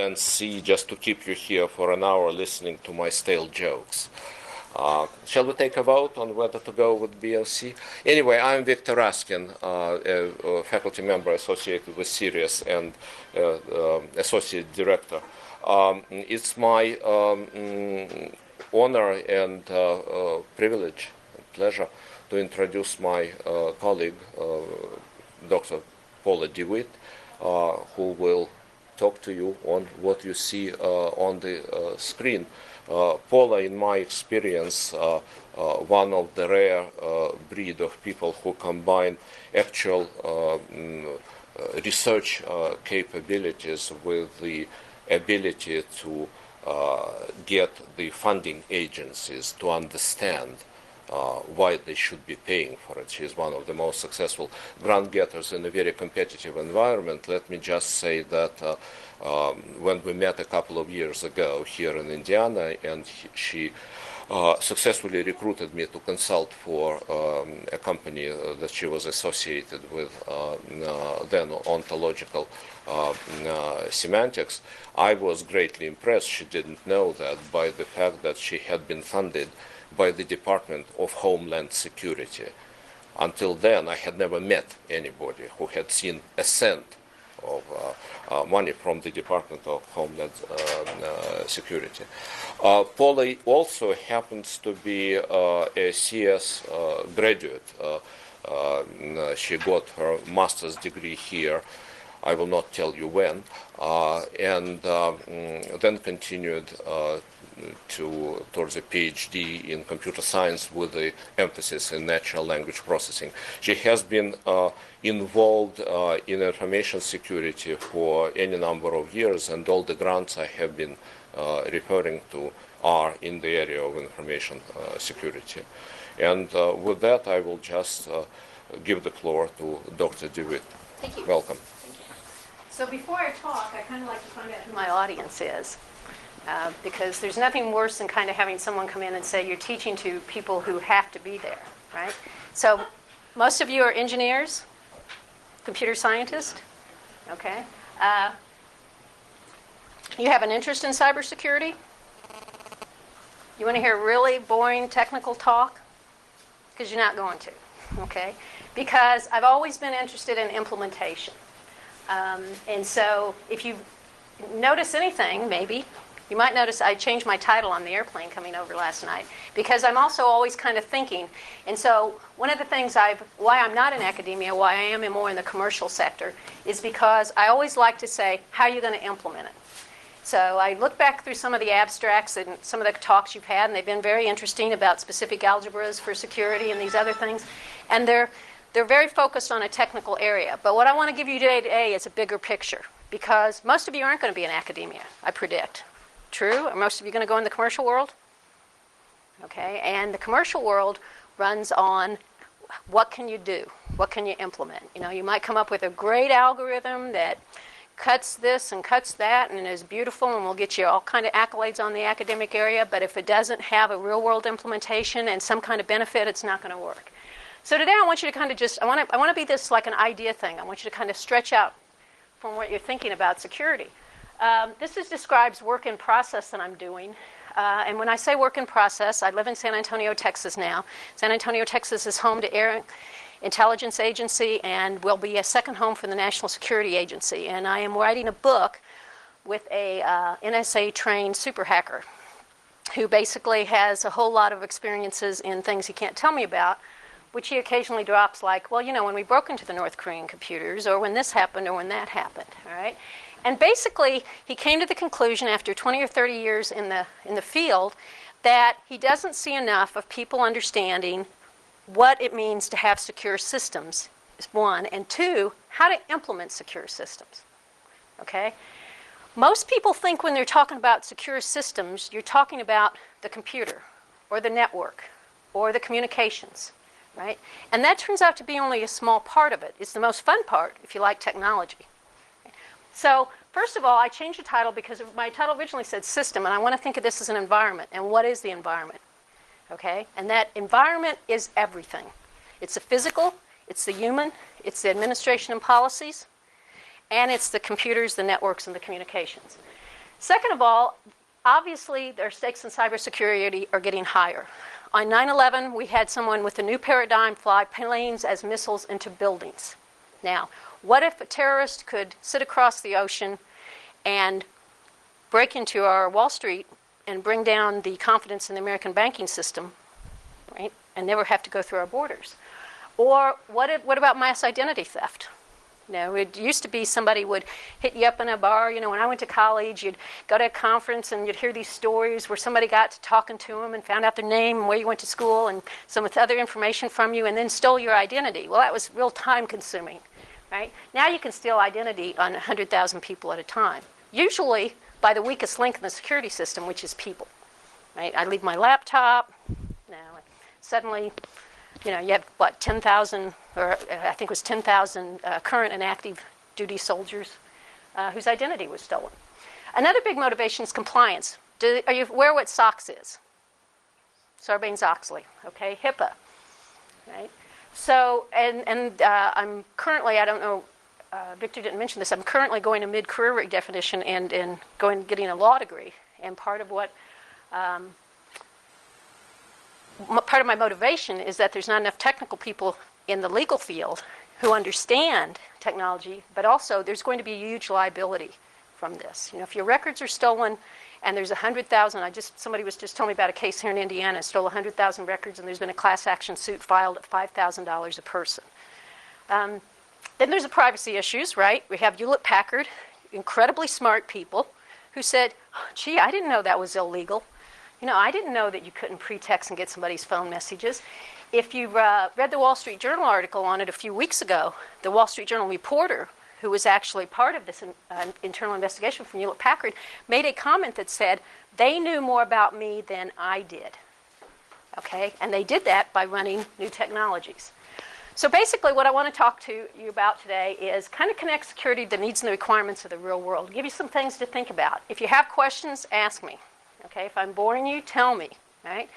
and C just to keep you here for an hour listening to my stale jokes. Shall we take a vote on whether to go with B or C? Anyway, I'm Victor Raskin, a faculty member associated with CERIAS and associate director. It's my honor and privilege and pleasure to introduce my colleague, Dr. Paula DeWitt, who will talk to you on what you see on the screen. Paula, in my experience, one of the rare breed of people who combine actual research capabilities with the ability to get the funding agencies to understand why they should be paying for it. She's one of the most successful grant getters in a very competitive environment. Let me just say that when we met a couple of years ago here in Indiana, and she successfully recruited me to consult for a company that she was associated with, then ontological semantics, I was greatly impressed, she didn't know that, by the fact that she had been funded by the Department of Homeland Security. Until then, I had never met anybody who had seen a cent of money from the Department of Homeland Security. Paula also happens to be a CS graduate. She got her master's degree here. I will not tell you when, and then continued towards a PhD in computer science with the emphasis in natural language processing. She has been involved in information security for any number of years, and all the grants I have been referring to are in the area of information security. And with that, I will just give the floor to Dr. DeWitt. Thank you. Welcome. Thank you. So before I talk, I kind of like to find out who my audience is. Because there's nothing worse than kind of having someone come in and say you're teaching to people who have to be there, right? So most of you are engineers, computer scientists, okay? You have an interest in cybersecurity? You want to hear really boring technical talk? Because you're not going to, okay? Because I've always been interested in implementation. And so if you notice anything, maybe, you might notice I changed my title on the airplane coming over last night because I'm also always kind of thinking. And so one of the things why I'm not in academia, why I am more in the commercial sector, is because I always like to say, how are you going to implement it? So I look back through some of the abstracts and some of the talks you've had, and they've been very interesting about specific algebras for security and these other things. And they're very focused on a technical area. But what I want to give you today is a bigger picture, because most of you aren't going to be in academia, I predict. True? Are most of you going to go in the commercial world? Okay, and the commercial world runs on what can you do? What can you implement? You know, you might come up with a great algorithm that cuts this and cuts that and is beautiful and will get you all kind of accolades on the academic area, but if it doesn't have a real-world implementation and some kind of benefit, it's not going to work. So today I want you to kind of just, I want to be this like an idea thing. I want you to kind of stretch out from what you're thinking about security. This describes work in process that I'm doing. And when I say work in process, I live in San Antonio, Texas now. San Antonio, Texas is home to Air Intelligence Agency and will be a second home for the National Security Agency. And I am writing a book with a NSA-trained super hacker who basically has a whole lot of experiences in things he can't tell me about, which he occasionally drops like, well, you know, when we broke into the North Korean computers, or when this happened, or when that happened, all right? And basically, he came to the conclusion after 20 or 30 years in the field that he doesn't see enough of people understanding what it means to have secure systems, is one, and two, how to implement secure systems, okay? Most people think when they're talking about secure systems, you're talking about the computer or the network or the communications, right? And that turns out to be only a small part of it. It's the most fun part if you like technology. So first of all, I changed the title because my title originally said system, and I want to think of this as an environment. And what is the environment? Okay? And that environment is everything. It's the physical, it's the human, it's the administration and policies, and it's the computers, the networks, and the communications. Second of all, obviously, their stakes in cybersecurity are getting higher. On 9/11, we had someone with a new paradigm fly planes as missiles into buildings. Now, what if a terrorist could sit across the ocean and break into our Wall Street and bring down the confidence in the American banking system, right, and never have to go through our borders? Or what about mass identity theft? You know, it used to be somebody would hit you up in a bar. You know, when I went to college, you'd go to a conference and you'd hear these stories where somebody got to talking to them and found out their name and where you went to school and some other information from you and then stole your identity. Well, that was real time consuming, right? Now you can steal identity on 100,000 people at a time, usually by the weakest link in the security system, which is people, right? I leave my laptop, suddenly, you know, you have, what, 10,000, or I think it was 10,000 current and active duty soldiers whose identity was stolen. Another big motivation is compliance. Are you aware what SOX is? Sarbanes-Oxley, okay, HIPAA, right? So, and I'm currently, I don't know, Victor didn't mention this, I'm currently going to mid-career redefinition and getting a law degree. And part of what part of my motivation is that there's not enough technical people in the legal field who understand technology, but also there's going to be a huge liability from this. You know, if your records are stolen and there's 100,000, somebody was just telling me about a case here in Indiana, stole 100,000 records and there's been a class action suit filed at $5,000 a person. Then there's the privacy issues, right? We have Hewlett Packard, incredibly smart people who said, gee, I didn't know that was illegal. You know, I didn't know that you couldn't pre-text and get somebody's phone messages. If you read the Wall Street Journal article on it a few weeks ago, the Wall Street Journal reporter, who was actually part of this internal investigation from Hewlett Packard, made a comment that said, they knew more about me than I did. Okay? And they did that by running new technologies. So basically what I want to talk to you about today is kind of connect security to the needs and the requirements of the real world. Give you some things to think about. If you have questions, ask me. Okay, if I'm boring you, tell me, right?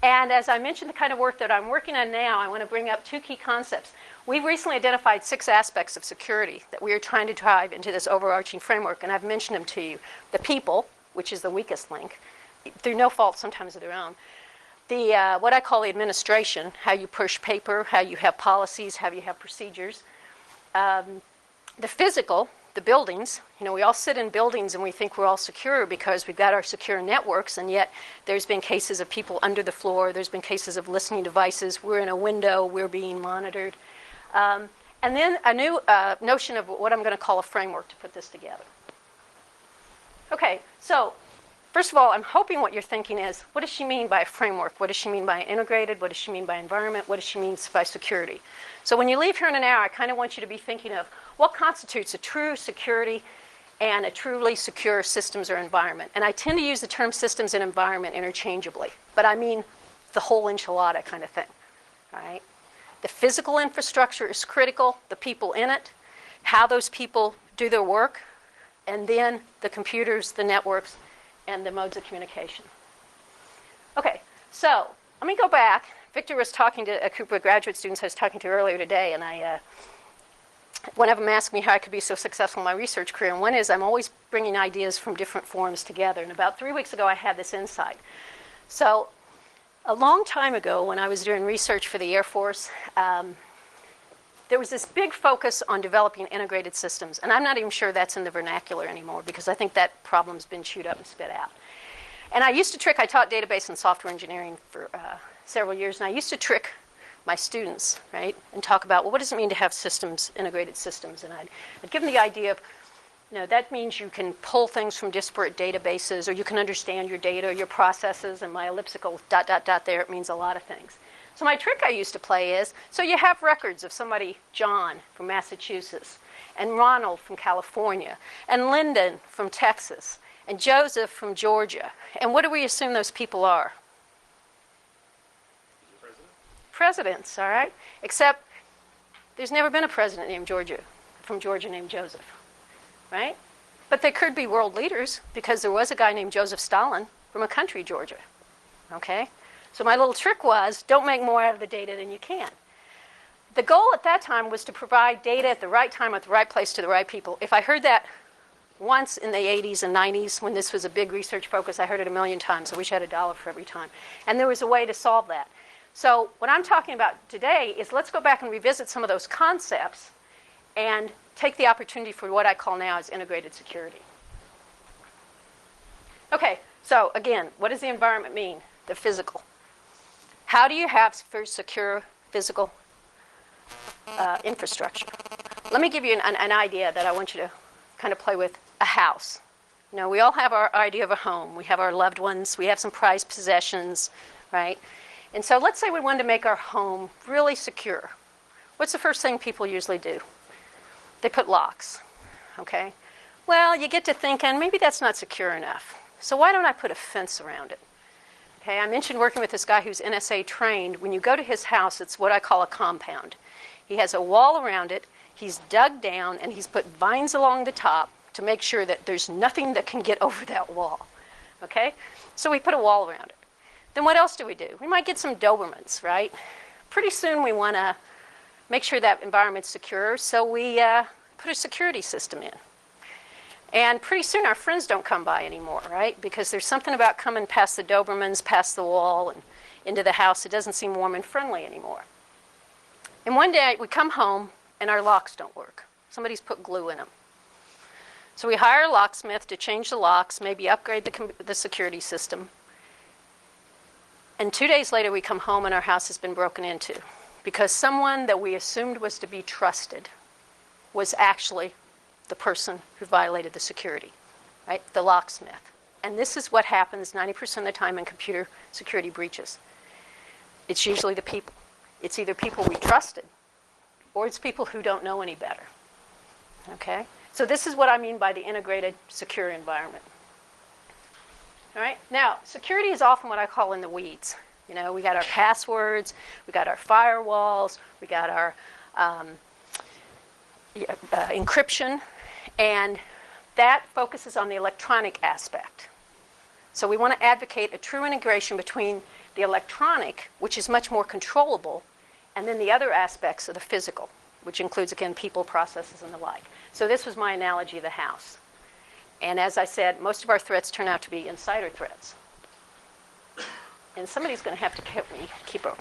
And as I mentioned, the kind of work that I'm working on now, I want to bring up two key concepts. We've recently identified 6 aspects of security that we are trying to drive into this overarching framework, and I've mentioned them to you. The people, which is the weakest link, through no fault sometimes of their own. The what I call the administration, how you push paper, how you have policies, how you have procedures. The physical, the buildings. You know, we all sit in buildings and we think we're all secure because we've got our secure networks, and yet there's been cases of people under the floor. There's been cases of listening devices. We're in a window. We're being monitored. And then a new notion of what I'm going to call a framework to put this together. Okay, so first of all, I'm hoping what you're thinking is, what does she mean by a framework? What does she mean by integrated? What does she mean by environment? What does she mean by security? So when you leave here in an hour, I kind of want you to be thinking of what constitutes a true security and a truly secure systems or environment. And I tend to use the term systems and environment interchangeably, but I mean the whole enchilada kind of thing, right? The physical infrastructure is critical, the people in it, how those people do their work, and then the computers, the networks, and the modes of communication. Okay, so let me go back. Victor was talking to a group of graduate students I was talking to earlier today, and one of them asked me how I could be so successful in my research career, and one is I'm always bringing ideas from different forums together, and about 3 weeks ago I had this insight. So a long time ago when I was doing research for the Air Force, there was this big focus on developing integrated systems, and I'm not even sure that's in the vernacular anymore because I think that problem's been chewed up and spit out. And I taught database and software engineering for several years, and I used to trick my students, right, and talk about, well, what does it mean to have systems, integrated systems? And I'd give them the idea of, you know, that means you can pull things from disparate databases, or you can understand your data or your processes, and my elliptical ... there, it means a lot of things. So my trick I used to play is, so you have records of somebody, John from Massachusetts, and Ronald from California, and Lyndon from Texas, and Joseph from Georgia. And what do we assume those people are? Presidents, all right? Except there's never been a president named from Georgia named Joseph, right? But they could be world leaders because there was a guy named Joseph Stalin from a country, Georgia, okay? So my little trick was, don't make more out of the data than you can. The goal at that time was to provide data at the right time, at the right place, to the right people. If I heard that once in the 80s and 90s when this was a big research focus. I heard it a million times. I wish I had $1 for every time. And there was a way to solve that. So what I'm talking about today is let's go back and revisit some of those concepts and take the opportunity for what I call now as integrated security. Okay, so again, what does the environment mean? The physical. How do you have secure physical infrastructure? Let me give you an idea that I want you to kind of play with. A house. You know, we all have our idea of a home. We have our loved ones. We have some prized possessions, right? And so let's say we wanted to make our home really secure. What's the first thing people usually do? They put locks, okay? Well, you get to thinking, maybe that's not secure enough. So why don't I put a fence around it? Okay, I mentioned working with this guy who's NSA trained. When you go to his house, it's what I call a compound. He has a wall around it. He's dug down, and he's put vines along the top to make sure that there's nothing that can get over that wall, okay? So we put a wall around it. Then what else do? We might get some Dobermans, right? Pretty soon we want to make sure that environment's secure, so we put a security system in. And pretty soon our friends don't come by anymore, right? Because there's something about coming past the Dobermans, past the wall, and into the house. It doesn't seem warm and friendly anymore. And one day we come home, and our locks don't work. Somebody's put glue in them. So we hire a locksmith to change the locks, maybe upgrade the security system. And 2 days later, we come home and our house has been broken into because someone that we assumed was to be trusted was actually the person who violated the security, right? The locksmith. And this is what happens 90% of the time in computer security breaches. It's usually the people. It's either people we trusted or it's people who don't know any better, okay? So this is what I mean by the integrated secure environment. All right, now security is often what I call in the weeds. You know, we got our passwords, we got our firewalls, we got our encryption, and that focuses on the electronic aspect. So we want to advocate a true integration between the electronic, which is much more controllable, and then the other aspects of the physical, which includes, again, people, processes, and the like. So this was my analogy of the house. And as I said, most of our threats turn out to be insider threats. And somebody's going to have to keep a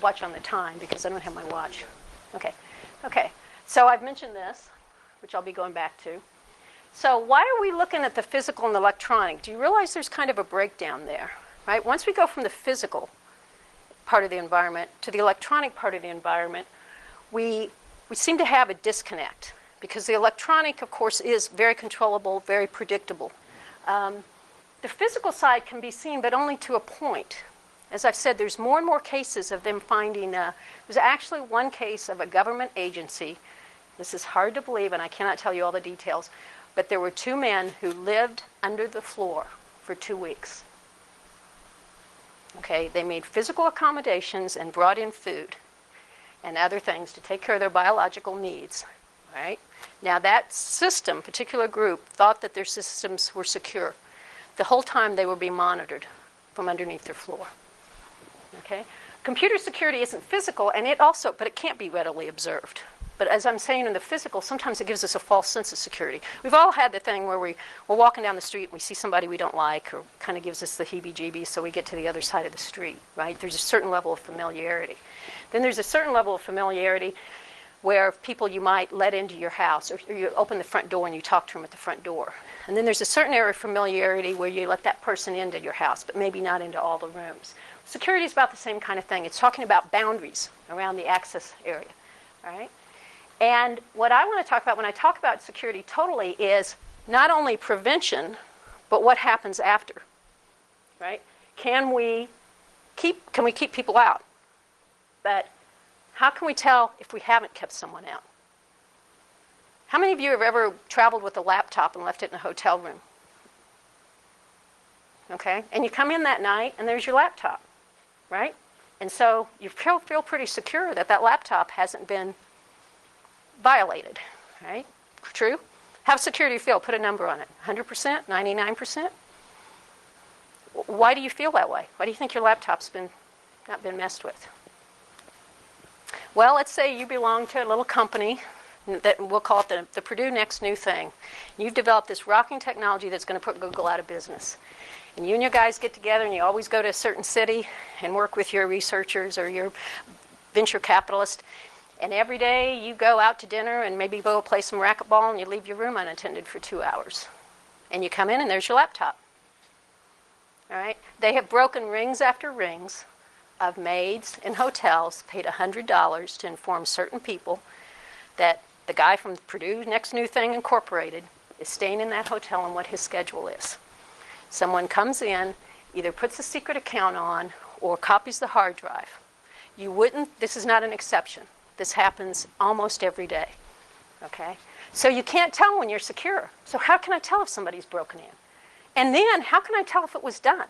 watch on the time because I don't have my watch. Okay. So I've mentioned this, which I'll be going back to. So why are we looking at the physical and the electronic? Do you realize there's kind of a breakdown there, right? Once we go from the physical part of the environment to the electronic part of the environment, we seem to have a disconnect because the electronic, of course, is very controllable, very predictable. The physical side can be seen, but only to a point. As I've said, there's more and more cases of them finding, there's actually one case of a government agency. This is hard to believe, and I cannot tell you all the details, but there were 2 men who lived under the floor for 2 weeks. Okay, they made physical accommodations and brought in food and other things to take care of their biological needs, right? Now that system, particular group, thought that their systems were secure. The whole time they were being monitored from underneath their floor, okay? Computer security isn't physical, and but it can't be readily observed. But as I'm saying in the physical, sometimes it gives us a false sense of security. We've all had the thing where we're walking down the street and we see somebody we don't like, or kind of gives us the heebie-jeebies, so we get to the other side of the street, right? There's a certain level of familiarity. Then there's a certain level of familiarity where people you might let into your house, or you open the front door and you talk to them at the front door. And then there's a certain area of familiarity where you let that person into your house, but maybe not into all the rooms. Security is about the same kind of thing. It's talking about boundaries around the access area, all right? And what I want to talk about when I talk about security totally is not only prevention, but what happens after, right? Can we keep people out? But how can we tell if we haven't kept someone out? How many of you have ever traveled with a laptop and left it in a hotel room? Okay, and you come in that night and there's your laptop, right? And so you feel pretty secure that laptop hasn't been violated, right? True? How secure do you feel? Put a number on it. 100%? 99%? Why do you feel that way? Why do you think your laptop's not been messed with? Well, let's say you belong to a little company that we'll call it the Purdue next new thing. You've developed this rocking technology that's going to put Google out of business. And you and your guys get together and you always go to a certain city and work with your researchers or your venture capitalist. And every day you go out to dinner and maybe go play some racquetball and you leave your room unattended for 2 hours. And you come in and there's your laptop. All right? They have broken rings after rings of maids in hotels paid $100 to inform certain people that the guy from Purdue Next New Thing Incorporated is staying in that hotel and what his schedule is. Someone comes in, either puts a secret account on or copies the hard drive. You wouldn't, this is not an exception. This happens almost every day, okay? So you can't tell when you're secure. So how can I tell if somebody's broken in? And then how can I tell if it was done?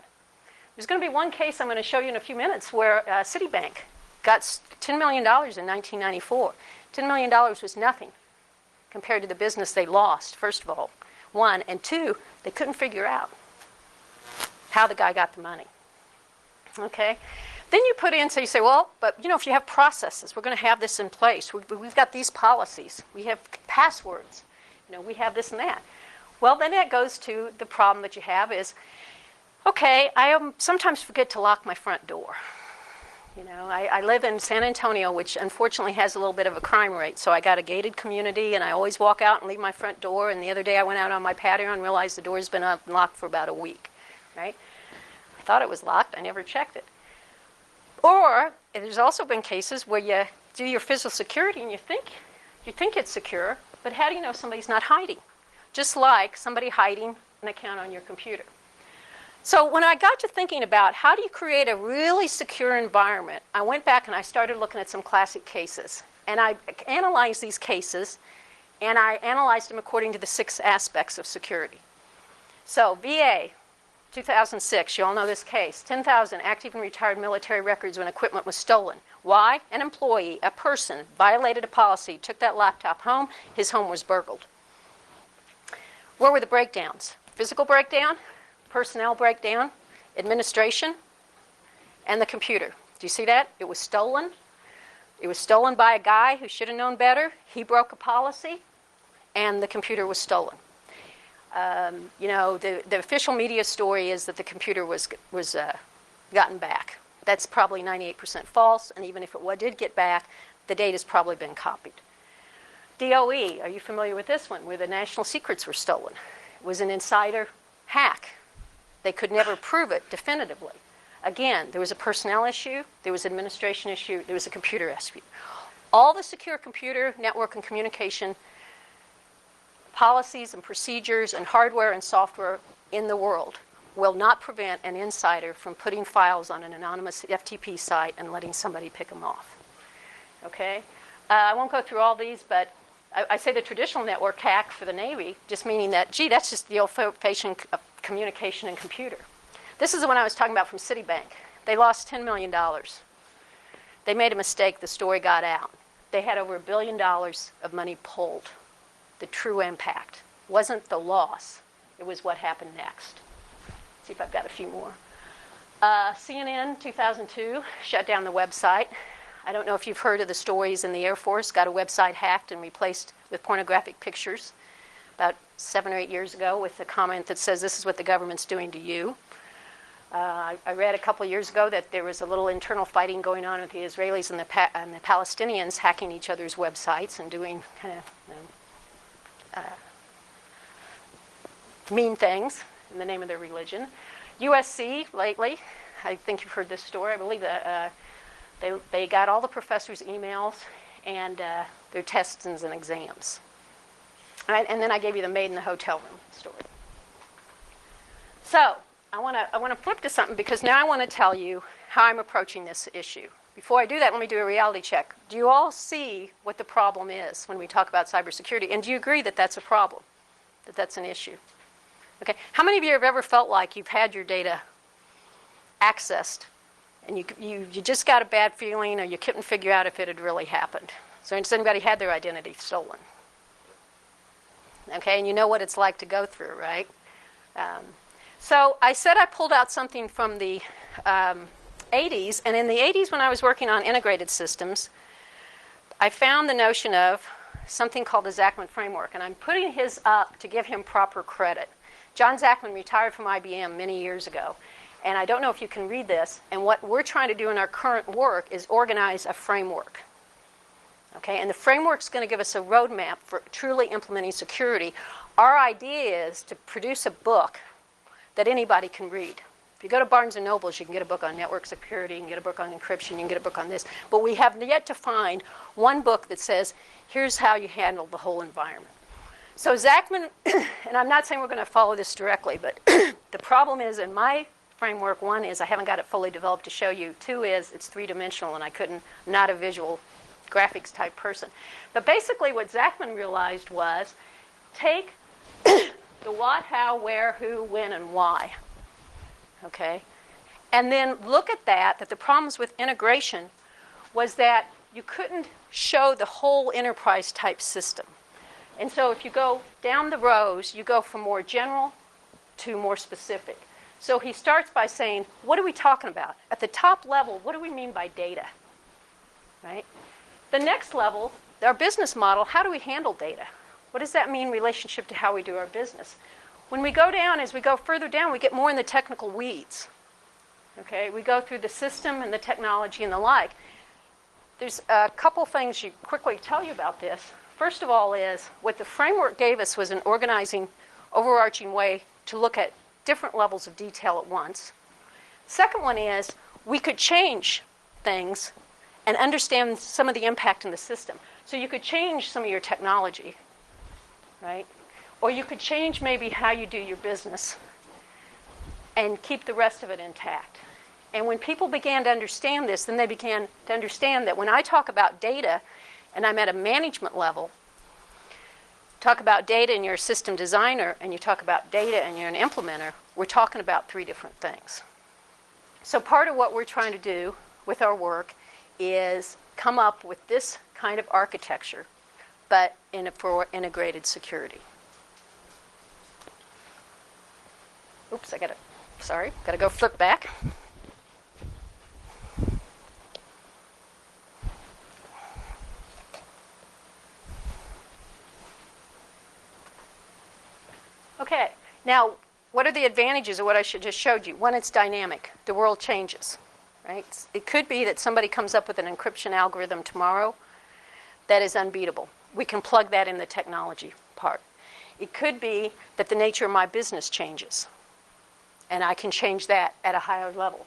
There's going to be one case I'm going to show you in a few minutes where Citibank got $10 million in 1994. $10 million was nothing compared to the business they lost, first of all. One, and two, they couldn't figure out how the guy got the money, okay? Then you put in, so you say, well, but you know, if you have processes, we're going to have this in place. We've got these policies. We have passwords. You know, we have this and that. Well, then it goes to the problem that you have is, okay, I sometimes forget to lock my front door. You know, I live in San Antonio, which unfortunately has a little bit of a crime rate. So I got a gated community, and I always walk out and leave my front door. And the other day I went out on my patio and realized the door's been unlocked for about a week, right? I thought it was locked. I never checked it. Or there's also been cases where you do your physical security and you think it's secure, but how do you know somebody's not hiding? Just like somebody hiding an account on your computer. So when I got to thinking about how do you create a really secure environment, I went back and I started looking at some classic cases. And I analyzed these cases, and I analyzed them according to the 6 aspects of security. So VA, 2006, you all know this case. 10,000 active and retired military records when equipment was stolen. Why? An employee, a person, violated a policy, took that laptop home, his home was burgled. Where were the breakdowns? Physical breakdown, personnel breakdown, administration, and the computer. Do you see that? It was stolen. It was stolen by a guy who should have known better. He broke a policy, and the computer was stolen. You know, the official media story is that the computer was gotten back. That's probably 98% false, and even if it did get back, the data's probably been copied. DOE, are you familiar with this one, where the national secrets were stolen? It was an insider hack. They could never prove it definitively. Again, there was a personnel issue, there was an administration issue, there was a computer issue. All the secure computer, network, and communication policies and procedures and hardware and software in the world will not prevent an insider from putting files on an anonymous FTP site and letting somebody pick them off. Okay? I won't go through all these, but I say the traditional network hack for the Navy, just meaning that, gee, that's just the old-fashioned communication and computer. This is the one I was talking about from Citibank. They lost $10 million. They made a mistake. The story got out. They had over $1 billion of money pulled. The true impact wasn't the loss. It was what happened next. See if I've got a few more. CNN, 2002, shut down the website. I don't know if you've heard of the stories in the Air Force, got a website hacked and replaced with pornographic pictures about 7 or 8 years ago with a comment that says, this is what the government's doing to you. I read a couple years ago that there was a little internal fighting going on with the Israelis and the Palestinians hacking each other's websites and doing kind of mean things in the name of their religion. USC, lately, I think you've heard this story. I believe that they got all the professors' emails and their tests and exams. Right? And then I gave you the maid in the hotel room story. So I want to flip to something because now I want to tell you how I'm approaching this issue. Before I do that, let me do a reality check. Do you all see what the problem is when we talk about cybersecurity? And do you agree that that's a problem, that that's an issue? Okay. How many of you have ever felt like you've had your data accessed and you just got a bad feeling or you couldn't figure out if it had really happened? So has anybody had their identity stolen? Okay, and you know what it's like to go through, right? So I said I pulled out something from the 80s, and in the 80s when I was working on integrated systems, I found the notion of something called the Zachman Framework, and I'm putting his up to give him proper credit. John Zachman retired from IBM many years ago, and I don't know if you can read this, and what we're trying to do in our current work is organize a framework. Okay, and the framework's going to give us a roadmap for truly implementing security. Our idea is to produce a book that anybody can read. If you go to Barnes & Noble's, you can get a book on network security, you can get a book on encryption, you can get a book on this. But we have yet to find one book that says, here's how you handle the whole environment. So Zachman, and I'm not saying we're going to follow this directly, but the problem is in my framework, one is I haven't got it fully developed to show you. Two is it's three-dimensional, and I'm not a visual graphics type person. But basically what Zachman realized was take the what, how, where, who, when, and why. Okay? And then look at that the problems with integration was that you couldn't show the whole enterprise type system. And so if you go down the rows, you go from more general to more specific. So he starts by saying, what are we talking about? At the top level, what do we mean by data? Right? The next level, our business model, how do we handle data? What does that mean in relationship to how we do our business? When we go down, as we go further down, we get more in the technical weeds. Okay? We go through the system and the technology and the like. There's a couple things you quickly tell you about this. First of all is, what the framework gave us was an organizing, overarching way to look at different levels of detail at once. Second one is, we could change things and understand some of the impact in the system. So you could change some of your technology, right? Or you could change maybe how you do your business and keep the rest of it intact. And when people began to understand this, then they began to understand that when I talk about data, and I'm at a management level, talk about data and you're a system designer, and you talk about data and you're an implementer, we're talking about three different things. So part of what we're trying to do with our work is come up with this kind of architecture, but for integrated security. Oops, gotta go flip back. Okay, now what are the advantages of what I just showed you? One, it's dynamic. The world changes, right? It could be that somebody comes up with an encryption algorithm tomorrow that is unbeatable. We can plug that in the technology part. It could be that the nature of my business changes, and I can change that at a higher level.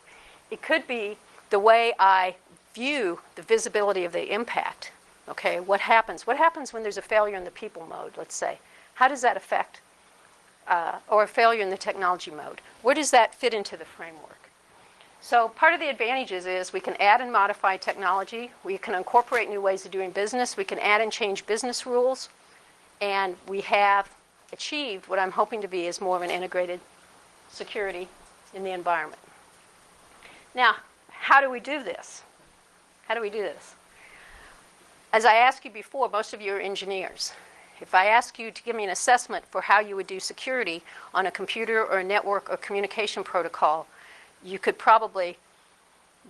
It could be the way I view the visibility of the impact. Okay, what happens? What happens when there's a failure in the people mode, let's say? How does that affect or a failure in the technology mode? Where does that fit into the framework? So part of the advantages is we can add and modify technology. We can incorporate new ways of doing business. We can add and change business rules. And we have achieved what I'm hoping to be is more of an integrated security in the environment. Now, how do we do this? How do we do this? As I asked you before, most of you are engineers. If I ask you to give me an assessment for how you would do security on a computer or a network or communication protocol, you could probably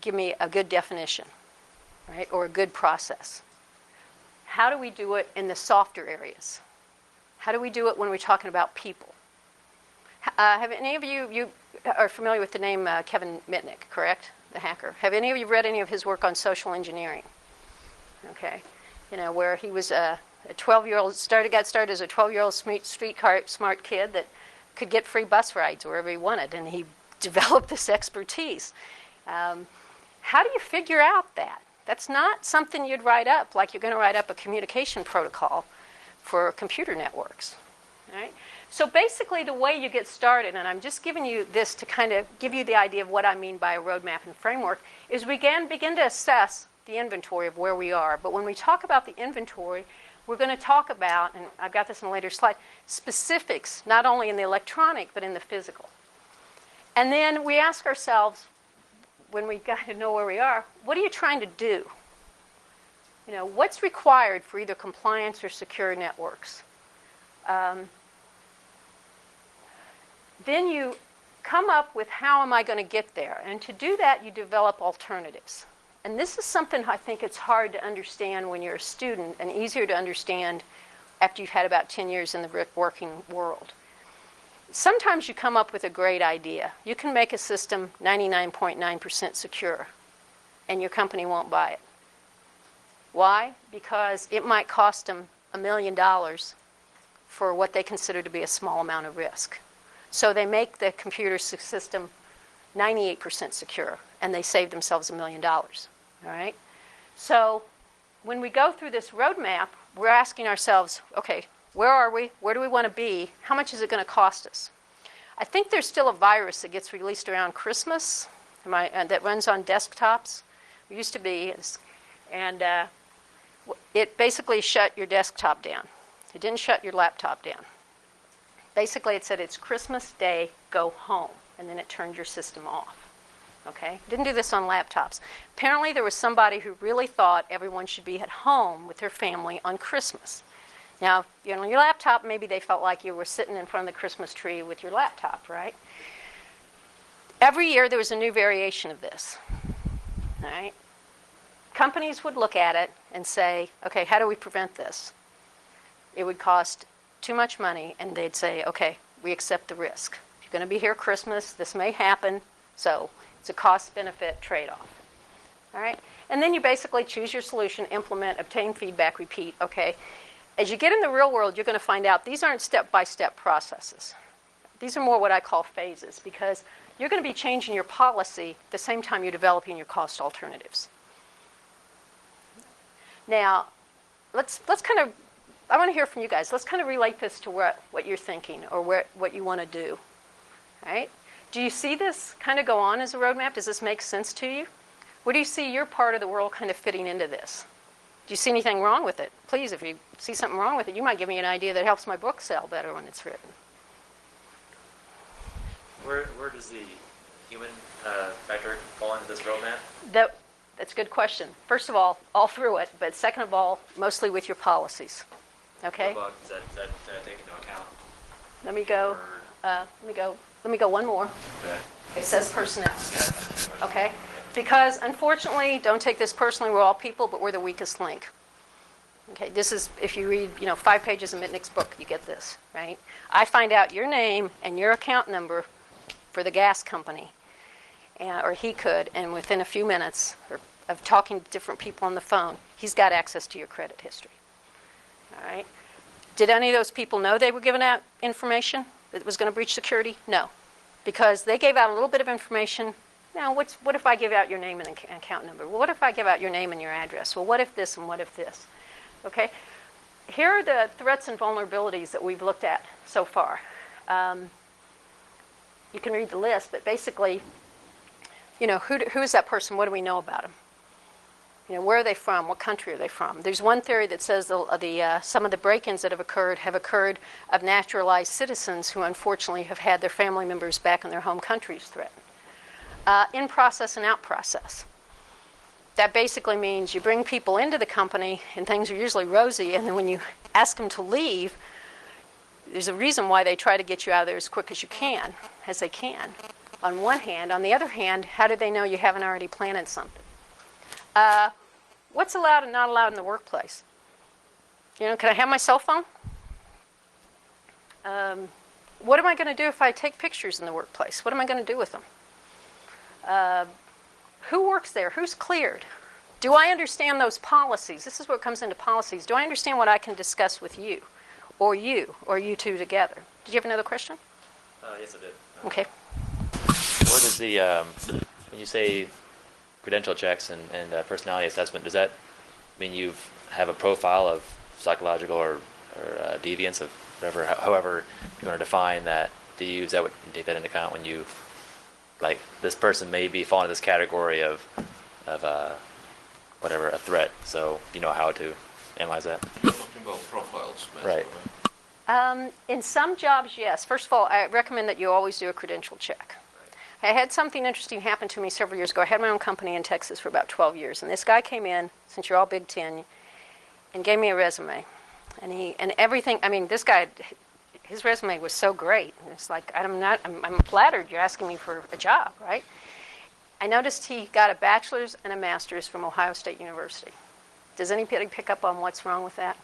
give me a good definition, right, or a good process. How do we do it in the softer areas? How do we do it when we're talking about people? Have any of you are familiar with the name Kevin Mitnick, correct? The hacker. Have any of you read any of his work on social engineering? Okay, where he was a 12-year-old, got started as a 12-year-old streetcar smart kid that could get free bus rides wherever he wanted, and he developed this expertise. How do you figure out that? That's not something you'd write up like you're going to write up a communication protocol for computer networks. Right? So basically the way you get started, and I'm just giving you this to kind of give you the idea of what I mean by a roadmap and framework, is we begin to assess the inventory of where we are. But when we talk about the inventory, we're going to talk about, and I've got this in a later slide, specifics, not only in the electronic, but in the physical. And then we ask ourselves, when we got to know where we are, what are you trying to do? What's required for either compliance or secure networks? Then you come up with how am I going to get there? And to do that, you develop alternatives. And this is something I think it's hard to understand when you're a student and easier to understand after you've had about 10 years in the working world. Sometimes you come up with a great idea. You can make a system 99.9% secure, and your company won't buy it. Why? Because it might cost them $1 million for what they consider to be a small amount of risk. So they make the computer system 98% secure, and they save themselves $1 million. All right? So when we go through this roadmap, we're asking ourselves, okay, where are we? Where do we want to be? How much is it going to cost us? I think there's still a virus that gets released around Christmas that runs on desktops. It used to be, and it basically shut your desktop down. It didn't shut your laptop down. Basically, it said it's Christmas Day, go home, and then it turned your system off. Okay? Didn't do this on laptops. Apparently, there was somebody who really thought everyone should be at home with their family on Christmas. Now, you're on your laptop, maybe they felt like you were sitting in front of the Christmas tree with your laptop, right? Every year, there was a new variation of this. All right? Companies would look at it and say, okay, how do we prevent this? It would cost too much money, and they'd say, okay, we accept the risk. If you're going to be here Christmas, this may happen, so it's a cost-benefit trade-off. All right? And then you basically choose your solution, implement, obtain feedback, repeat. Okay. As you get in the real world, you're going to find out these aren't step-by-step processes. These are more what I call phases, because you're going to be changing your policy at the same time you're developing your cost alternatives. Now, let's kind of, I want to hear from you guys. Let's kind of relate this to what you're thinking or what you want to do. All right? Do you see this kind of go on as a roadmap? Does this make sense to you? Where do you see your part of the world kind of fitting into this? Do you see anything wrong with it? Please, if you see something wrong with it, you might give me an idea that helps my book sell better when it's written. Where does the human factor fall into this roadmap? That's a good question. First of all through it, but second of all, mostly with your policies. Okay? What about does that take into account? Let me go one more. Okay. It says personnel. Okay? Because unfortunately, don't take this personally, we're all people, but we're the weakest link. Okay, this is, if you read, 5 pages of Mitnick's book, you get this, right? I find out your name and your account number for the gas company, or he could, and within a few minutes of talking to different people on the phone, he's got access to your credit history. All right? Did any of those people know they were giving out information that was going to breach security? No. Because they gave out a little bit of information. Now, what if I give out your name and account number? Well, what if I give out your name and your address? Well, what if this and what if this? Okay? Here are the threats and vulnerabilities that we've looked at so far. You can read the list, but basically, who is that person? What do we know about them? Where are they from? What country are they from? There's one theory that says some of the break-ins that have occurred of naturalized citizens who unfortunately have had their family members back in their home countries threatened. In process and out process. That basically means you bring people into the company and things are usually rosy, and then when you ask them to leave, there's a reason why they try to get you out of there as quick as they can, on one hand. On the other hand, how do they know you haven't already planted something? What's allowed and not allowed in the workplace? Can I have my cell phone? What am I going to do if I take pictures in the workplace? What am I going to do with them? Who works there? Who's cleared? Do I understand those policies? This is what comes into policies. Do I understand what I can discuss with you or you two together? Did you have another question? Yes, I did. Okay. Where does when you say credential checks and personality assessment, does that mean you have a profile of psychological or deviance of whatever, however you want to define that to use? That would take that into account when you, like, this person may be falling into this category of whatever, a threat. So you know how to analyze that. You're talking about profiles, Right. In some jobs, yes. First of all, I recommend that you always do a credential check. I had something interesting happen to me several years ago. I had my own company in Texas for about 12 years, and this guy came in, since you're all Big Ten, and gave me a resume. And everything, this guy, his resume was so great. It's like, I'm flattered you're asking me for a job, right? I noticed he got a bachelor's and a master's from Ohio State University. Does anybody pick up on what's wrong with that?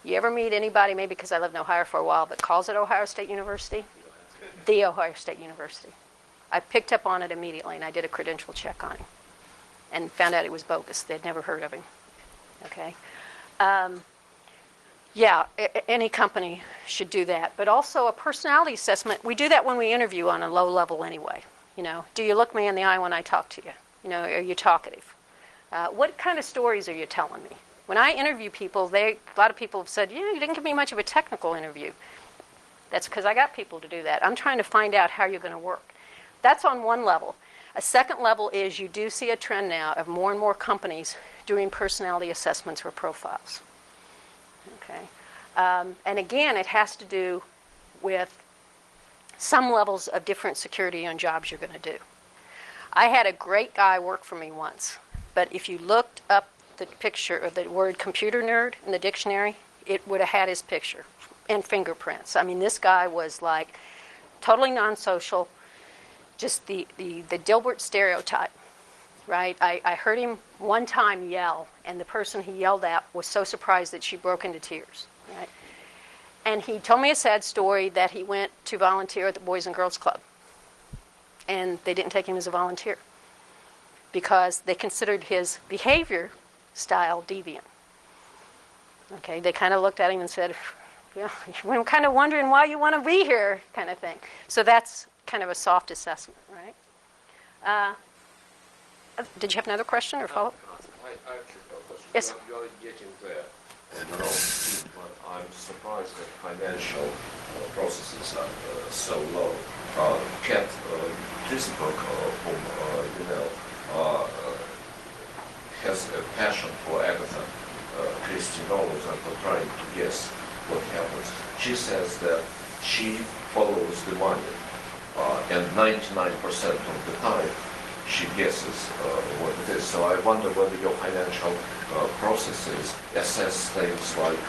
You ever meet anybody, maybe because I lived in Ohio for a while, that calls it Ohio State University? The Ohio State University. I picked up on it immediately, and I did a credential check on him and found out it was bogus. They'd never heard of him. Okay? Yeah, any company should do that. But also a personality assessment, we do that when we interview on a low level anyway. You know, do you look me in the eye when I talk to you? You know, are you talkative? What kind of stories are you telling me? When I interview people, a lot of people have said, you didn't give me much of a technical interview. That's because I got people to do that. I'm trying to find out how you're going to work. That's on one level. A second level is you do see a trend now of more and more companies doing personality assessments or profiles. Okay. And again, it has to do with some levels of different security on jobs you're going to do. I had a great guy work for me once, but if you looked up the picture of the word computer nerd in the dictionary, it would have had his picture and fingerprints. I mean, this guy was like totally non-social, just the Dilbert stereotype, right? I heard him one time yell, and the person he yelled at was so surprised that she broke into tears, right? And he told me a sad story that he went to volunteer at the Boys and Girls Club, and they didn't take him as a volunteer because they considered his behavior style deviant. Okay, they kind of looked at him and said, yeah, I'm kind of wondering why you want to be here, kind of thing. So that's kind of a soft assessment, right? Did you have another question or follow-up? I actually have a question. Yes. You're getting there. But I'm surprised that financial processes are so low. Kat Disbrook, whom has a passion for Agatha Christie novels, and for trying to guess what happens. She says that she follows the money, and 99% of the time she guesses what it is. So I wonder whether your financial processes assess things like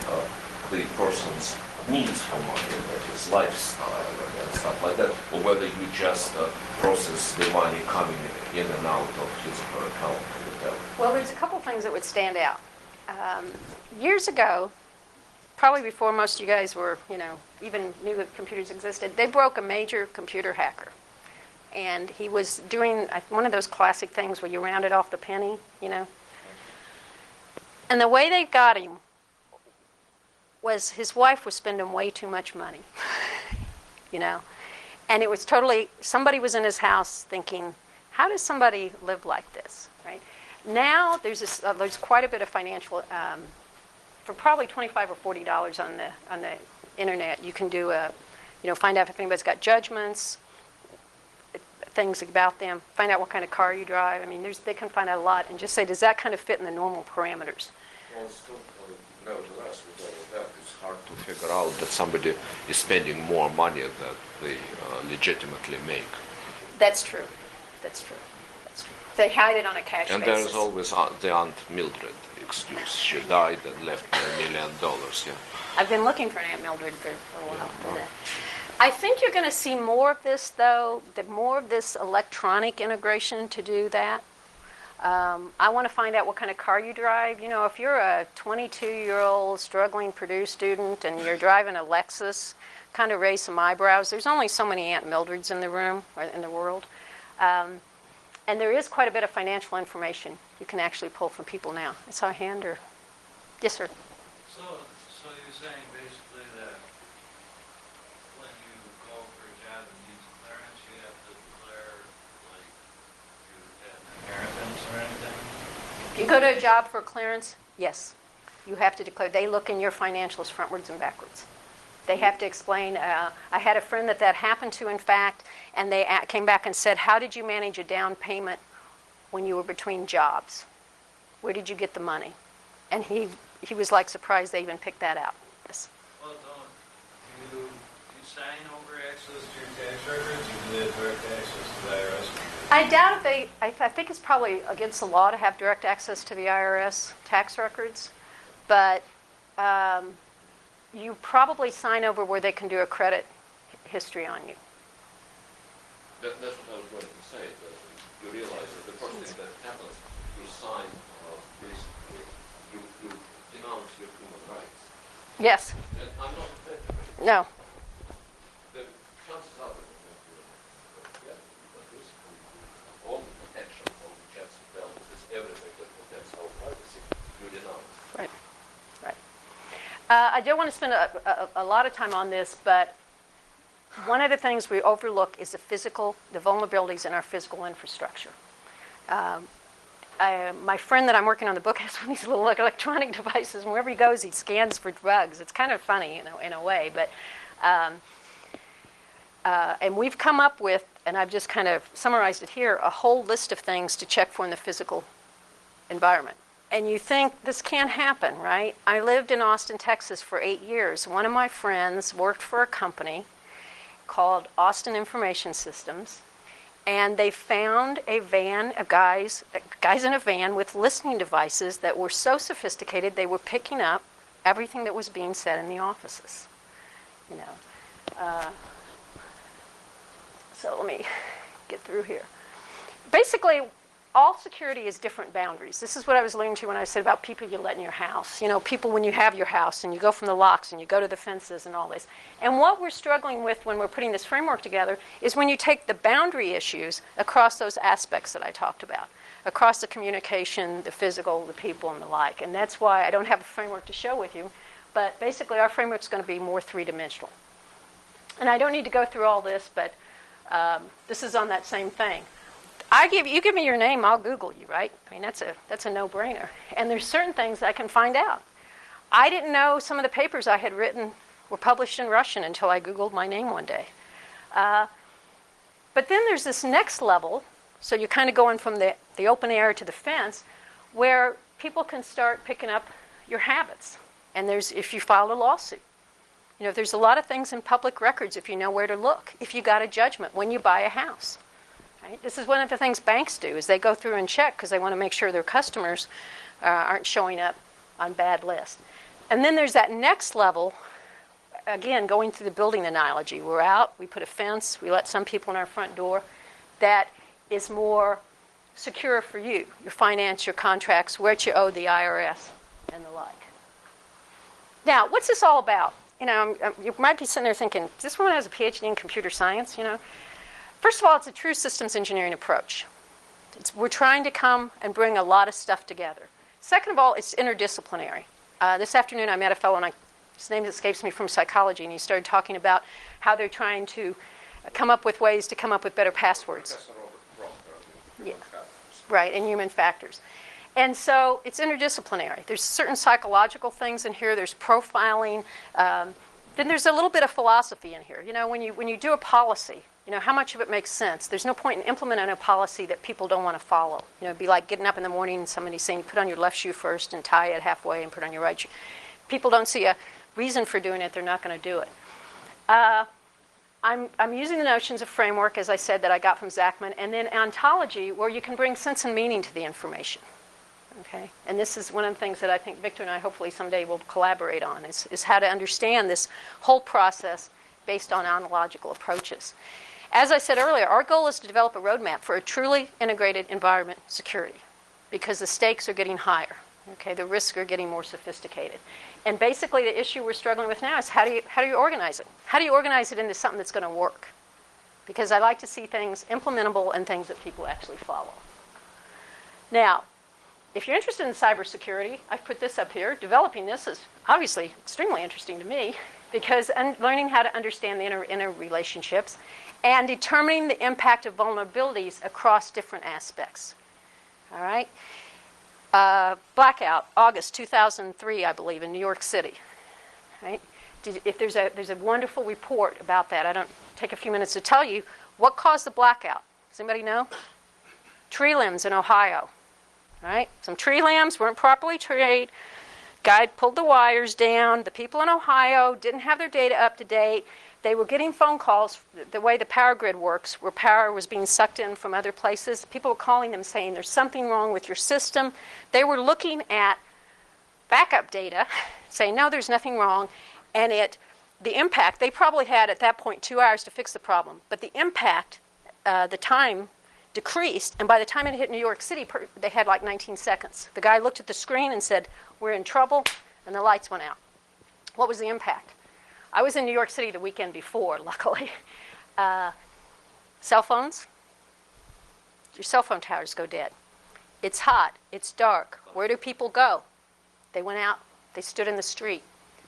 the person's needs for money, like his lifestyle and stuff like that, or whether you just process the money coming in and out of his or her account. Well, there's a couple things that would stand out. Years ago, probably before most of you guys were, even knew that computers existed, they broke a major computer hacker. And he was doing one of those classic things where you rounded off the penny, And the way they got him was his wife was spending way too much money, And it was totally, somebody was in his house thinking, how does somebody live like this, right? Now there's quite a bit of financial, for probably $25 or $40 on the internet, you can do find out if anybody's got judgments, things about them, find out what kind of car you drive. I mean, they can find out a lot and just say, does that kind of fit in the normal parameters? Well, still, nevertheless, with all of that, it's hard to figure out that somebody is spending more money than they legitimately make. That's true. That's true. That's true. They hide it on a cash And basis. there is always the Aunt Mildred excuse. She died and left me $1 million, yeah. I've been looking for an Aunt Mildred for a while for that. I think you're going to see more of this, though, more of this electronic integration to do that. I want to find out what kind of car you drive. If you're a 22-year-old struggling Purdue student and you're driving a Lexus, kind of raise some eyebrows. There's only so many Aunt Mildreds in the room or in the world. And there is quite a bit of financial information you can actually pull from people now. I saw a hand or... Yes, sir. So you're saying basically that when you go for a job that needs clearance, you have to declare, like, you have inheritance or anything? If you go to a job for clearance, yes. You have to declare. They look in your financials frontwards and backwards. They have to explain. I had a friend that happened to, in fact, and they came back and said, how did you manage a down payment when you were between jobs? Where did you get the money? And he was like surprised they even picked that out. Yes. Well, don't you sign over access to your tax records, or do they have direct access to the IRS? I doubt if I think it's probably against the law to have direct access to the IRS tax records, but you probably sign over where they can do a credit history on you. That's what I was going to say. Yes. And I'm not better. No. The chances are that you get, but basically all the protection, all the checks and balances, everything that protects our privacy, you denounce. Right. Right. I don't want to spend a lot of time on this, but one of the things we overlook is the vulnerabilities in our physical infrastructure. My friend that I'm working on the book has one of these little electronic devices, and wherever he goes, he scans for drugs. It's kind of funny, in a way, but and we've come up with, and I've just kind of summarized it here, a whole list of things to check for in the physical environment. And you think this can't happen, right? I lived in Austin, Texas for 8 years. One of my friends worked for a company called Austin Information Systems, and they found a van of guys in a van with listening devices that were so sophisticated they were picking up everything that was being said in the offices. You know, so let me get through here. Basically, all security is different boundaries. This is what I was alluding to when I said about people you let in your house. You know, people when you have your house and you go from the locks and you go to the fences and all this. And what we're struggling with when we're putting this framework together is when you take the boundary issues across those aspects that I talked about, across the communication, the physical, the people, and the like. And that's why I don't have a framework to show with you, but basically our framework is going to be more three-dimensional. And I don't need to go through all this, but this is on that same thing. You give me your name, I'll Google you, right? I mean, that's a no-brainer. And there's certain things I can find out. I didn't know some of the papers I had written were published in Russian until I Googled my name one day. But then there's this next level, so you're kind of going from the open air to the fence, where people can start picking up your habits. And if you file a lawsuit. You know, there's a lot of things in public records if you know where to look, if you got a judgment when you buy a house. Right? This is one of the things banks do, is they go through and check because they want to make sure their customers aren't showing up on bad lists. And then there's that next level, again, going through the building analogy. We're out, we put a fence, we let some people in our front door. That is more secure for you, your finance, your contracts, what you owe the IRS, and the like. Now, what's this all about? You know, you might be sitting there thinking, this woman has a PhD in computer science, you know? First of all, it's a true systems engineering approach. We're trying to come and bring a lot of stuff together. Second of all, it's interdisciplinary. This afternoon I met a fellow, and his name escapes me, from psychology, and he started talking about how they're trying to come up with ways to come up with better passwords. Yeah. Right, and human factors. And so it's interdisciplinary. There's certain psychological things in here. There's profiling. Then there's a little bit of philosophy in here. You know, when you do a policy, you know, how much of it makes sense? There's no point in implementing a policy that people don't want to follow. You know, it'd be like getting up in the morning and somebody saying, put on your left shoe first and tie it halfway and put on your right shoe. People don't see a reason for doing it. They're not going to do it. I'm using the notions of framework, as I said, that I got from Zachman, and then ontology, where you can bring sense and meaning to the information. Okay? And this is one of the things that I think Victor and I hopefully someday will collaborate on, is how to understand this whole process based on ontological approaches. As I said earlier, our goal is to develop a roadmap for a truly integrated environment security, because the stakes are getting higher. Okay? The risks are getting more sophisticated. And basically the issue we're struggling with now is how do you organize it? How do you organize it into something that's going to work? Because I like to see things implementable and things that people actually follow. Now, if you're interested in cybersecurity, I've put this up here. Developing this is obviously extremely interesting to me, because learning how to understand the interrelationships and determining the impact of vulnerabilities across different aspects. All right? Blackout, August 2003, I believe, in New York City. Right? If there's a wonderful report about that. I don't take a few minutes to tell you what caused the blackout. Does anybody know? Tree limbs in Ohio. Right? Some tree limbs weren't properly treated. Guy pulled the wires down. The people in Ohio didn't have their data up to date. They were getting phone calls, the way the power grid works, where power was being sucked in from other places. People were calling them saying, there's something wrong with your system. They were looking at backup data, saying, no, there's nothing wrong. And the impact, they probably had at that point 2 hours to fix the problem. But the impact, the time decreased. And by the time it hit New York City, they had like 19 seconds. The guy looked at the screen and said, we're in trouble. And the lights went out. What was the impact? I was in New York City the weekend before, luckily. Cell phones, your cell phone towers go dead. It's hot, it's dark. Where do people go? They went out, they stood in the street.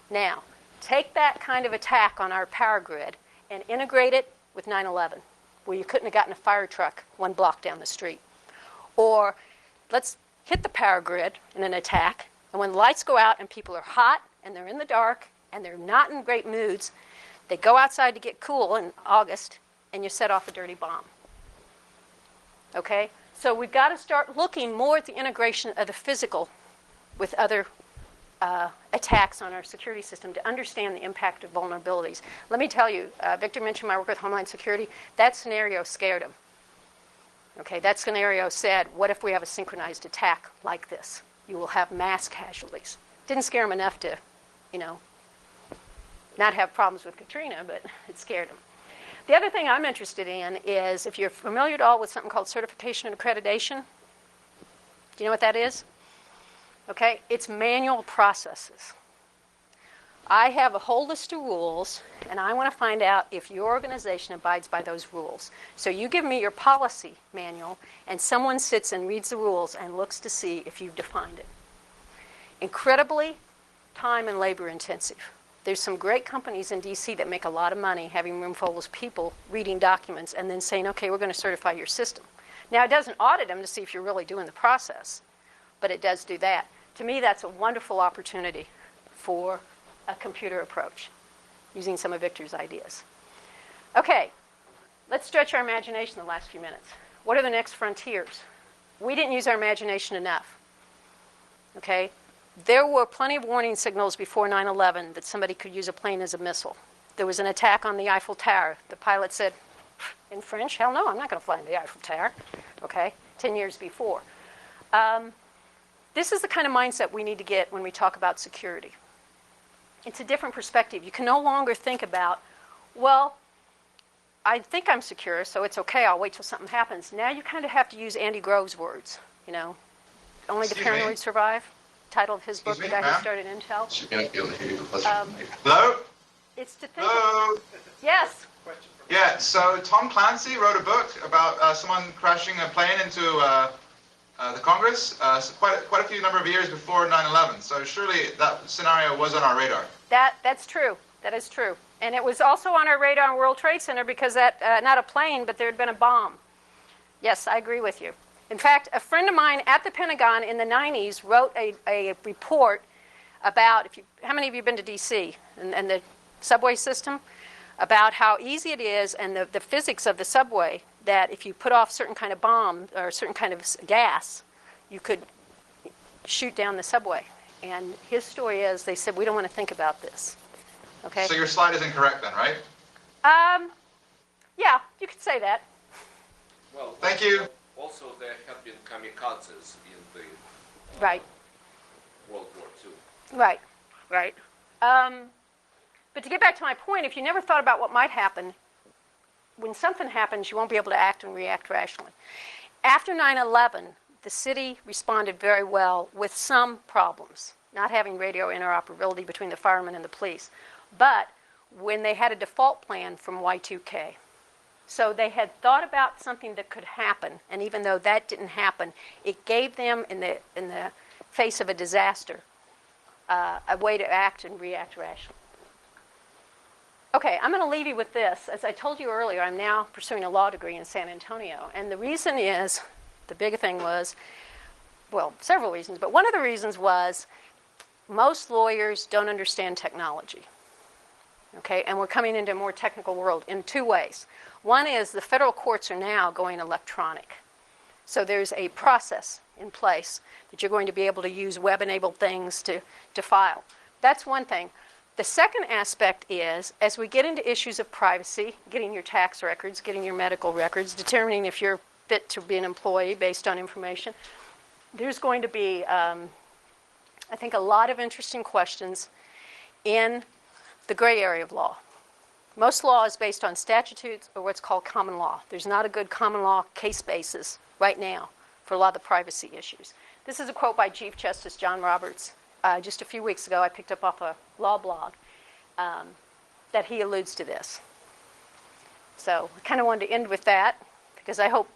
Now, take that kind of attack on our power grid and integrate it with 9/11, where you couldn't have gotten a fire truck 1 block down the street. Or let's hit the power grid in an attack, and when the lights go out and people are hot and they're in the dark and they're not in great moods, they go outside to get cool in August, and you set off a dirty bomb. Okay? So we've got to start looking more at the integration of the physical with other attacks on our security system to understand the impact of vulnerabilities. Let me tell you, Victor mentioned my work with Homeland Security. That scenario scared him. Okay, that scenario said, what if we have a synchronized attack like this? You will have mass casualties. Didn't scare him enough to, not have problems with Katrina, but it scared him. The other thing I'm interested in is, if you're familiar at all with something called certification and accreditation, do you know what that is? Okay, it's manual processes. I have a whole list of rules, and I want to find out if your organization abides by those rules. So you give me your policy manual, and someone sits and reads the rules and looks to see if you've defined it. Incredibly time and labor intensive. There's some great companies in DC that make a lot of money having roomfuls of people reading documents and then saying, okay, we're going to certify your system. Now, it doesn't audit them to see if you're really doing the process, but it does do that. To me, that's a wonderful opportunity for a computer approach, using some of Victor's ideas. Okay, let's stretch our imagination the last few minutes. What are the next frontiers? We didn't use our imagination enough. Okay? There were plenty of warning signals before 9/11 that somebody could use a plane as a missile. There was an attack on the Eiffel Tower. The pilot said, in French, hell no, I'm not going to fly in the Eiffel Tower. Okay, 10 years before. This is the kind of mindset we need to get when we talk about security. It's a different perspective. You can no longer think about, well, I think I'm secure, so it's okay, I'll wait till something happens. Now you kind of have to use Andy Grove's words, only the paranoid survive. Title of his book, The Guy Who Started Intel. Hello? It's to think. Hello? Yes. Yeah, so Tom Clancy wrote a book about someone crashing a plane into the Congress quite a few number of years before 9/11. So surely that scenario was on our radar. That's true. That is true. And it was also on our radar in World Trade Center because that, not a plane, but there had been a bomb. Yes, I agree with you. In fact, a friend of mine at the Pentagon in the 90s wrote a report about, how many of you have been to DC and the subway system? About how easy it is and the physics of the subway, that if you put off certain kind of bomb or certain kind of gas, you could shoot down the subway. And his story is, they said, we don't want to think about this. Okay? So your slide is incorrect then, right? Yeah, you could say that. Well, Thank you. Also, there have been kamikazes in the Right. World War II. Right, right. But to get back to my point, if you never thought about what might happen, when something happens, you won't be able to act and react rationally. After 9/11, the city responded very well with some problems, not having radio interoperability between the firemen and the police, but when they had a default plan from Y2K. So they had thought about something that could happen, and even though that didn't happen, it gave them, in the face of a disaster, a way to act and react rationally. Okay, I'm going to leave you with this. As I told you earlier, I'm now pursuing a law degree in San Antonio, and the reason is, the big thing was, well, several reasons, but one of the reasons was most lawyers don't understand technology. Okay, and we're coming into a more technical world in two ways. One is the federal courts are now going electronic. So there's a process in place that you're going to be able to use web-enabled things to file. That's one thing. The second aspect is, as we get into issues of privacy, getting your tax records, getting your medical records, determining if you're fit to be an employee based on information, there's going to be, I think, a lot of interesting questions in the gray area of law. Most law is based on statutes or what's called common law. There's not a good common law case basis right now for a lot of the privacy issues. This is a quote by Chief Justice John Roberts just a few weeks ago, I picked up off a law blog that he alludes to this. So I kind of wanted to end with that because I hope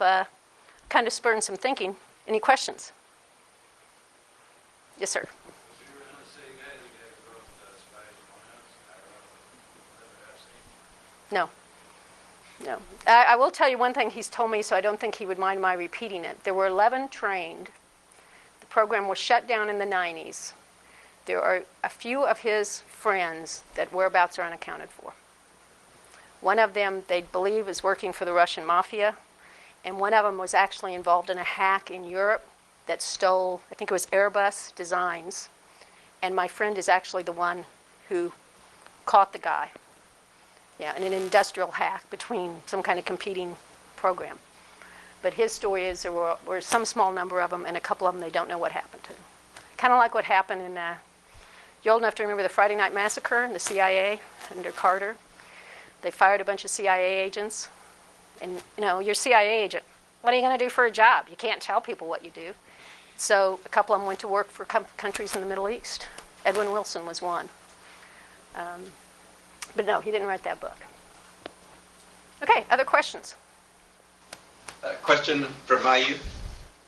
kind of spurring some thinking. Any questions? Yes, sir. So you were going to say, guys, you guys wrote spies and No. No. I will tell you one thing he's told me, so I don't think he would mind my repeating it. There were 11 trained. The program was shut down in the 90s. There are a few of his friends that whereabouts are unaccounted for. One of them, they believe, is working for the Russian mafia, and one of them was actually involved in a hack in Europe that stole, I think it was Airbus designs, and my friend is actually the one who caught the guy. Yeah, in an industrial hack between some kind of competing program. But his story is there were some small number of them, and a couple of them they don't know what happened to. Kind of like what happened in, you're old enough to remember the Friday Night Massacre in the CIA under Carter. They fired a bunch of CIA agents. And, you know, you're a CIA agent. What are you going to do for a job? You can't tell people what you do. So a couple of them went to work for countries in the Middle East. Edwin Wilson was one. But no, he didn't write that book. Okay, other questions? Question from my youth.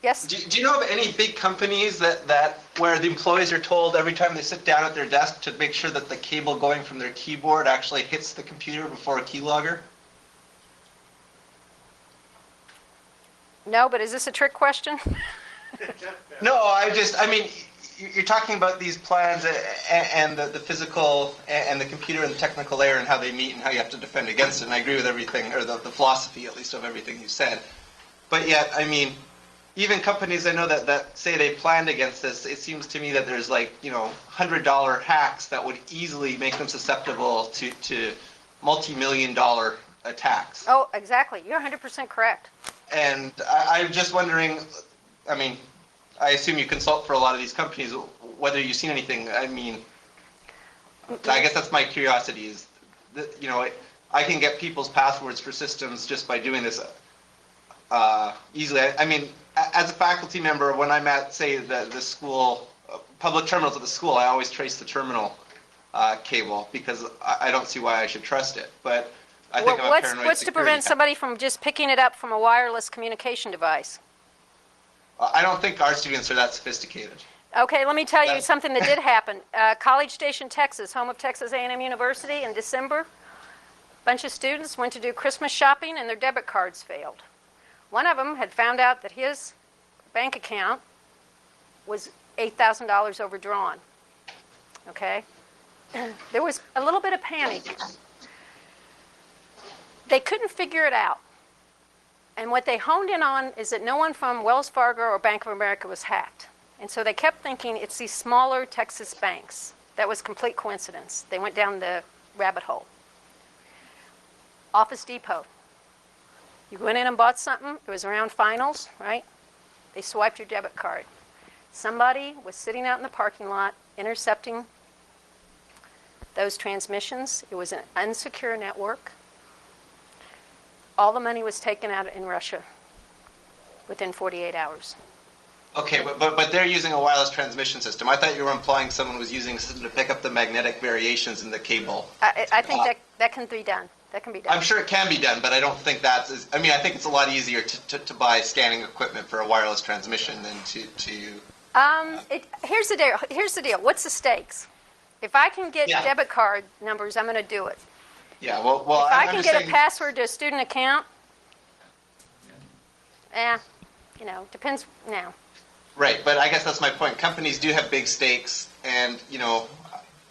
Yes? Do you know of any big companies that where the employees are told every time they sit down at their desk to make sure that the cable going from their keyboard actually hits the computer before a keylogger? No, but is this a trick question? No, I mean, you're talking about these plans and the physical and the computer and the technical layer and how they meet and how you have to defend against it. And I agree with everything, or the philosophy at least of everything you said. But yet, I mean, even companies I know that say they planned against this, it seems to me that there's like, you know, $100 hacks that would easily make them susceptible to multi-million-dollar attacks. Oh, exactly. You're 100% correct. And I'm just wondering, I mean, I assume you consult for a lot of these companies, whether you've seen anything. I mean, I guess that's my curiosity is, you know, I can get people's passwords for systems just by doing this easily. I mean, as a faculty member, when I'm at, say, the school, public terminals at the school, I always trace the terminal cable because I don't see why I should trust it. But I think I'm a paranoid What's to prevent somebody from just picking it up from a wireless communication device? I don't think our students are that sophisticated. Okay, let me tell you something that did happen. College Station, Texas, home of Texas A&M University, in December, a bunch of students went to do Christmas shopping and their debit cards failed. One of them had found out that his bank account was $8,000 overdrawn. Okay? There was a little bit of panic. They couldn't figure it out. And what they honed in on is that no one from Wells Fargo or Bank of America was hacked. And so they kept thinking it's these smaller Texas banks. That was complete coincidence. They went down the rabbit hole. Office Depot. You went in and bought something. It was around finals, right? They swiped your debit card. Somebody was sitting out in the parking lot intercepting those transmissions. It was an unsecure network. All the money was taken out in Russia within 48 hours. Okay, but they're using a wireless transmission system. I thought you were implying someone was using a system to pick up the magnetic variations in the cable. I think that can be done. That can be done. I'm sure it can be done, but I don't think that's. I mean, I think it's a lot easier to buy scanning equipment for a wireless transmission than to. Here's the deal. Here's the deal. What's the stakes? If I can get Yeah. debit card numbers, I'm going to do it. Yeah, well, If I I'm can just get saying, a password to a student account, depends now. right, but I guess that's my point. Companies do have big stakes, and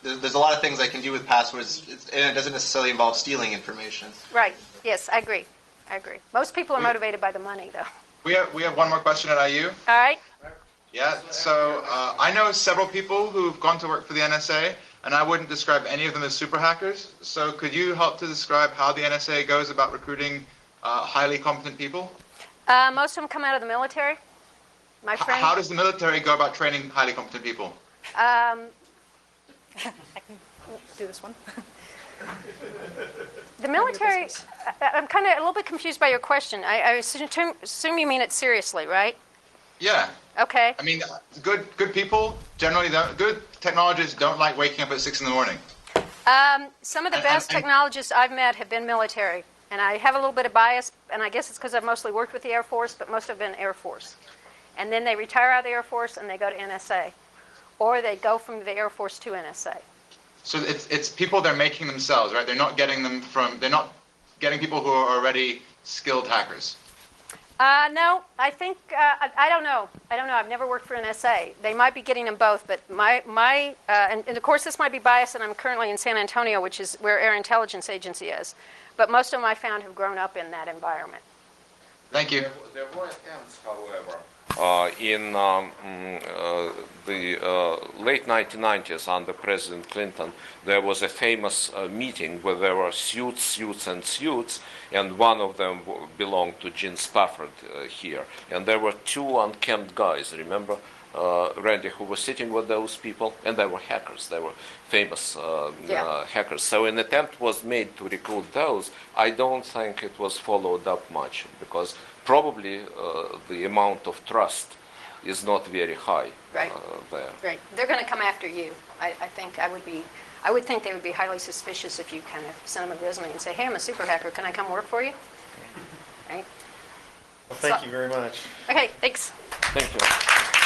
there's a lot of things I can do with passwords, and it doesn't necessarily involve stealing information. Right. Yes, I agree. Most people are motivated by the money, though. We have one more question at IU. All right. Yeah, so I know several people who've gone to work for the NSA, and I wouldn't describe any of them as super hackers. So could you help to describe how the NSA goes about recruiting highly competent people? Most of them come out of the military. My friend. How does the military go about training highly competent people? I can Do this one. The military, I'm kind of a little bit confused by your question. I assume you mean it seriously, right? Yeah. Okay. I mean, good people generally good technologists don't like waking up at 6 in the morning. Some of the And- best and- technologists I've met have been military, and I have a little bit of bias, and I guess it's because I've mostly worked with the Air Force, but most have been Air Force. And then they retire out of the Air Force and they go to NSA, or they go from the Air Force to NSA. So it's people they're making themselves, right? They're not getting people who are already skilled hackers. No, I think, I don't know. I've never worked for NSA. They might be getting them both, but and of course this might be biased, and I'm currently in San Antonio, which is where Air Intelligence Agency is. But most of them I found have grown up in that environment. Thank you. There were attempts, however, in the late 1990s under President Clinton. There was a famous meeting where there were suits, and one of them belonged to Gene Spafford here. And there were two unkempt guys, remember, Randy, who were sitting with those people, and they were hackers. They were famous hackers. So an attempt was made to recruit those. I don't think it was followed up much because probably the amount of trust is not very high Right. there. Right. They're going to come after you. I would think they would be highly suspicious if you kind of sent them a resume and say, hey, I'm a super hacker. Can I come work for you? Right? Well, thank you very much. Okay, thanks. Thank you.